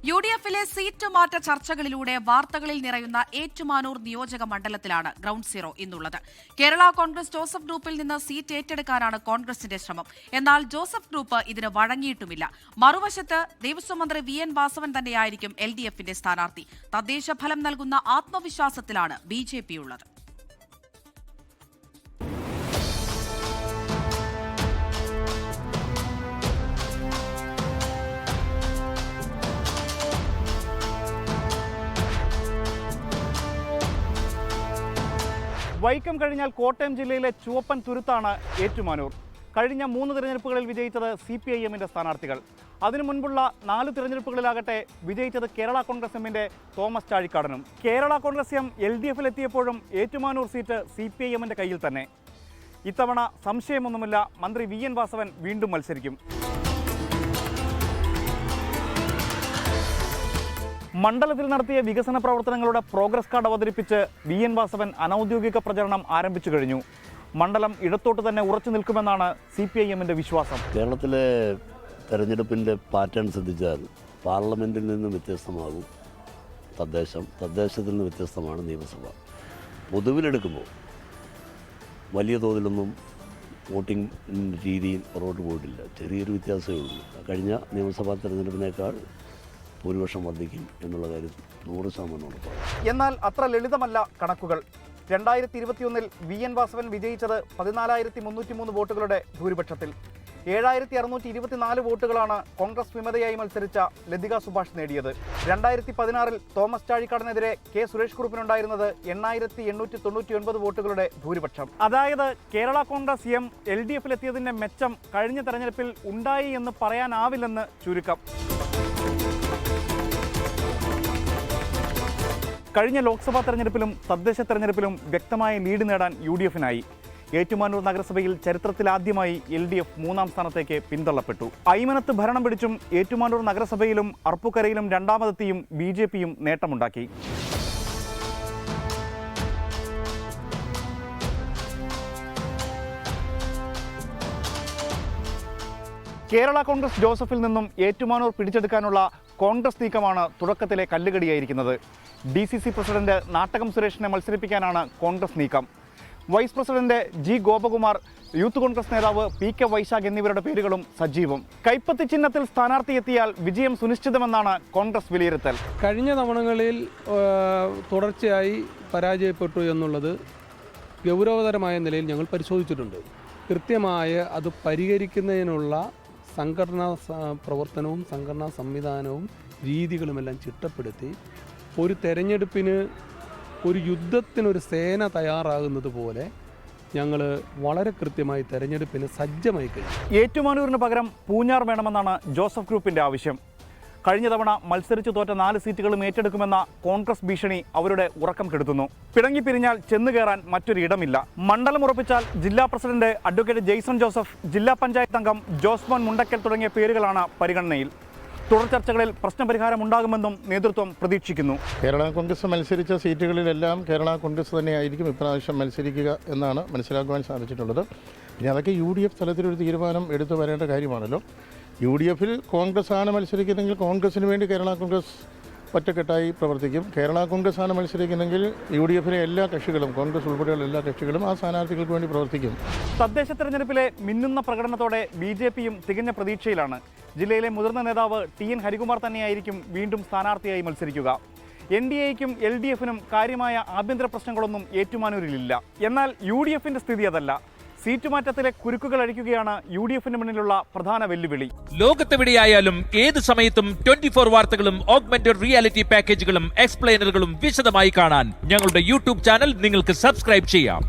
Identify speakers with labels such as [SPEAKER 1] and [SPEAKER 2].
[SPEAKER 1] യുഡിഎഫിലെ seat മാറ്റ ചർച്ചകളിലൂടെ വാർത്തകളിൽ നിറയുന്ന ഏറ്റുമാനൂർ നിയോജക മണ്ഡലത്തിലാണ് ഗ്രൗണ്ട് സീറോ ഇന്നുള്ളത്. കേരള കോൺഗ്രസ് ജോസഫ് ഗ്രൂപ്പിൽ നിന്ന് സീറ്റ് ഏറ്റെടുക്കാനാണ് കോൺഗ്രസിന്റെ ശ്രമം. എന്നാൽ ജോസഫ് ഗ്രൂപ്പ് ഇതിന് വഴങ്ങിയിട്ടുമില്ല. മറുവശത്ത് ദേവസ്വം മന്ത്രി വി.എൻ. വാസവൻ തന്നെയായിരിക്കും എൽഡിഎഫിന്റെ സ്ഥാനാർത്ഥി. തദ്ദേശ ഫലം നൽകുന്ന ആത്മവിശ്വാസത്തിലാണ് ബിജെപി ഉള്ളത്.
[SPEAKER 2] വൈക്കം കഴിഞ്ഞാൽ കോട്ടയം ജില്ലയിലെ ചുവപ്പൻ തുരുത്താണ് ഏറ്റുമാനൂർ. കഴിഞ്ഞ 3 തിരഞ്ഞെടുപ്പുകളിൽ വിജയിച്ചത് CPIM-ന്റെ സ്ഥാനാർത്ഥികൾ. അതിനു മുൻപുള്ള 4 തിരഞ്ഞെടുപ്പുകളിലാകട്ടെ വിജയിച്ചത് കേരള കോൺഗ്രസ് എമ്മിന്റെ തോമസ് ചാഴിക്കാടനും. കേരള കോൺഗ്രസ് എം LDF-ലെത്തിയപ്പോഴും ഏറ്റുമാനൂർ സീറ്റ് CPIM-ന്റെ കയ്യിൽ തന്നെ. ഇത്തവണ സംശയമൊന്നുമില്ല, മന്ത്രി വി.എൻ. വാസവൻ വീണ്ടും മത്സരിക്കും. മണ്ഡലത്തിൽ നടത്തിയ വികസന പ്രവർത്തനങ്ങളുടെ പ്രോഗ്രസ് കാർഡ് അവതരിപ്പിച്ച് വി.എൻ. വാസവൻ അനൌദ്യോഗിക പ്രചരണം ആരംഭിച്ചു കഴിഞ്ഞു. മണ്ഡലം ഇടത്തോട്ട് തന്നെ ഉറച്ചു നിൽക്കുമെന്നാണ് CPIM-ന്റെ വിശ്വാസം.
[SPEAKER 3] കേരളത്തിലെ തെരഞ്ഞെടുപ്പിൻ്റെ പാറ്റേൺ ശ്രദ്ധിച്ചാൽ പാർലമെൻറ്റിൽ നിന്ന് വ്യത്യസ്തമാകും തദ്ദേശത്തിൽ നിന്ന് വ്യത്യസ്തമാണ് നിയമസഭ. പൊതുവിലെടുക്കുമ്പോൾ വലിയ തോതിലൊന്നും വോട്ടിംഗ് രീതിയിൽ പുറകോട്ട് പോയിട്ടില്ല. ചെറിയൊരു വ്യത്യാസമേ ഉള്ളൂ. കഴിഞ്ഞ നിയമസഭാ തെരഞ്ഞെടുപ്പിനേക്കാൾ ഭൂരിപക്ഷം വർദ്ധിക്കും എന്നുള്ള കാര്യം 100% ഉറപ്പാണ്.
[SPEAKER 2] എന്നാൽ അത്ര ലളിതമല്ല കണക്കുകൾ. 2021 വി.എൻ. വാസവൻ വിജയിച്ചത് 14,303 വോട്ടുകളുടെ ഭൂരിപക്ഷത്തിൽ. 7,624 വോട്ടുകളാണ് കോൺഗ്രസ് വിമതയായി മത്സരിച്ച ലതിക സുഭാഷ് നേടിയത്. 2016 തോമസ് ചാഴിക്കാടനെതിരെ കെ സുരേഷ് കുറുപ്പിനുണ്ടായിരുന്നത് 8,899 വോട്ടുകളുടെ ഭൂരിപക്ഷം. അതായത് കേരള കോൺഗ്രസ് എം LDF-ലെത്തിയതിന്റെ മെച്ചം കഴിഞ്ഞ തെരഞ്ഞെടുപ്പിൽ ഉണ്ടായി എന്ന് പറയാനാവില്ലെന്ന് ചുരുക്കം. കഴിഞ്ഞ ലോക്സഭാ തെരഞ്ഞെടുപ്പിലും തദ്ദേശ തെരഞ്ഞെടുപ്പിലും വ്യക്തമായ ലീഡ് നേടാൻ UDF-നായി. ഏറ്റുമാനൂർ നഗരസഭയിൽ ചരിത്രത്തിലാദ്യമായി LDF 3ാം സ്ഥാനത്തേക്ക് പിന്തള്ളപ്പെട്ടു. അയ്മനത്ത് ഭരണം പിടിച്ചും ഏറ്റുമാനൂർ നഗരസഭയിലും അർപ്പുക്കരയിലും 2ാമതെത്തിയും BJP-യും നേട്ടമുണ്ടാക്കി. കേരള കോൺഗ്രസ് ജോസഫിൽ നിന്നും ഏറ്റുമാനൂർ പിടിച്ചെടുക്കാനുള്ള കോൺഗ്രസ് നീക്കമാണ് തുടക്കത്തിലെ കല്ലുകടിയായിരിക്കുന്നത്. DCC പ്രസിഡന്റ് നാട്ടകം സുരേഷിനെ മത്സരിപ്പിക്കാനാണ് കോൺഗ്രസ് നീക്കം. Vice president G. Gopakumar, youth Congress നേതാവ് PK വൈശാഖ് എന്നിവരുടെ പേരുകളും സജീവം. കൈപ്പത്തി ചിഹ്നത്തിൽ സ്ഥാനാർത്ഥിയെത്തിയാൽ വിജയം സുനിശ്ചിതമെന്നാണ് കോൺഗ്രസ് വിലയിരുത്തൽ.
[SPEAKER 4] കഴിഞ്ഞ തവണകളിൽ തുടർച്ചയായി പരാജയപ്പെട്ടു എന്നുള്ളത് ഗൗരവതരമായ നിലയിൽ ഞങ്ങൾ പരിശോധിച്ചിട്ടുണ്ട്. കൃത്യമായ അത് പരിഹരിക്കുന്നതിനുള്ള സംഘടനാ പ്രവർത്തനവും സംഘടനാ സംവിധാനവും രീതികളുമെല്ലാം ചിട്ടപ്പെടുത്തി ഒരു തെരഞ്ഞെടുപ്പിന്, ഒരു യുദ്ധത്തിനൊരു സേന തയ്യാറാകുന്നത് പോലെ ഞങ്ങൾ വളരെ കൃത്യമായി തെരഞ്ഞെടുപ്പിന് സജ്ജമായി കഴിഞ്ഞു.
[SPEAKER 2] ഏറ്റുമാനൂരിന് പകരം പൂഞ്ഞാർ വേണമെന്നാണ് ജോസഫ് ഗ്രൂപ്പിന്റെ ആവശ്യം. കഴിഞ്ഞ തവണ മത്സരിച്ചു തോറ്റ 4 സീറ്റുകളും ഏറ്റെടുക്കുമെന്ന കോൺഗ്രസ് ഭീഷണി അവരുടെ ഉറക്കം കെടുത്തുന്നു. പിണങ്ങിപ്പിരിഞ്ഞാൽ ചെന്നുകയറാൻ മറ്റൊരു ഇടമില്ല. മണ്ഡലം ഉറപ്പിച്ചാൽ ജില്ലാ പ്രസിഡന്റ് അഡ്വക്കേറ്റ് ജെയ്സൺ ജോസഫ്, ജില്ലാ പഞ്ചായത്ത് അംഗം ജോസ്മോൻ മുണ്ടക്കൽ തുടങ്ങിയ പേരുകളാണ് പരിഗണനയിൽ. തുടർ ചർച്ചകളിൽ പ്രശ്നപരിഹാരമുണ്ടാകുമെന്നും നേതൃത്വം പ്രതീക്ഷിക്കുന്നു.
[SPEAKER 5] കേരള കോൺഗ്രസ് മത്സരിച്ച സീറ്റുകളിലെല്ലാം കേരള കോൺഗ്രസ് തന്നെയായിരിക്കും ഇപ്രാവശ്യം മത്സരിക്കുക എന്നാണ് മനസ്സിലാക്കുവാൻ സാധിച്ചിട്ടുള്ളത്. പിന്നെ അതൊക്കെ UDF തലത്തിലൊരു തീരുമാനം എടുത്തു വരേണ്ട കാര്യമാണല്ലോ. UDF-ൽ കോൺഗ്രസ് ആണ് മത്സരിക്കുന്നെങ്കിൽ കോൺഗ്രസിന് വേണ്ടി കേരള കോൺഗ്രസ് ഒറ്റക്കെട്ടായി പ്രവർത്തിക്കും. കേരള കോൺഗ്രസ് ആണ് മത്സരിക്കുന്നെങ്കിൽ UDF-ലെ എല്ലാ കക്ഷികളും, കോൺഗ്രസ് ഉൾപ്പെടെയുള്ള എല്ലാ കക്ഷികളും ആ സ്ഥാനാർത്ഥികൾക്ക് വേണ്ടി പ്രവർത്തിക്കും.
[SPEAKER 2] തദ്ദേശ തെരഞ്ഞെടുപ്പിലെ മിന്നുന്ന പ്രകടനത്തോടെ BJP-യും തികഞ്ഞ പ്രതീക്ഷയിലാണ്. ജില്ലയിലെ മുതിർന്ന നേതാവ് TN ഹരികുമാർ തന്നെയായിരിക്കും വീണ്ടും സ്ഥാനാർത്ഥിയായി മത്സരിക്കുക. NDA-യ്ക്കും LDF-നും കാര്യമായ ആഭ്യന്തര പ്രശ്നങ്ങളൊന്നും ഏറ്റുമാനൂരിലില്ല. എന്നാൽ UDF-ന്റെ സ്ഥിതി അതല്ല. സീറ്റ് മാറ്റത്തിലെ കുരുക്കുകൾ അഴിക്കുകയാണ് UDF-ന് മുന്നിലുള്ള പ്രധാന വെല്ലുവിളി.
[SPEAKER 6] ലോകത്തെവിടെയായാലും ഏത് സമയത്തും 24 വാർത്തകളും ഓഗ്മെന്റഡ് റിയാലിറ്റി പാക്കേജുകളും എക്സ്പ്ലെയിനറുകളും വിശദമായി കാണാൻ ഞങ്ങളുടെ YouTube ചാനൽ നിങ്ങൾക്ക് സബ്സ്ക്രൈബ് ചെയ്യാം.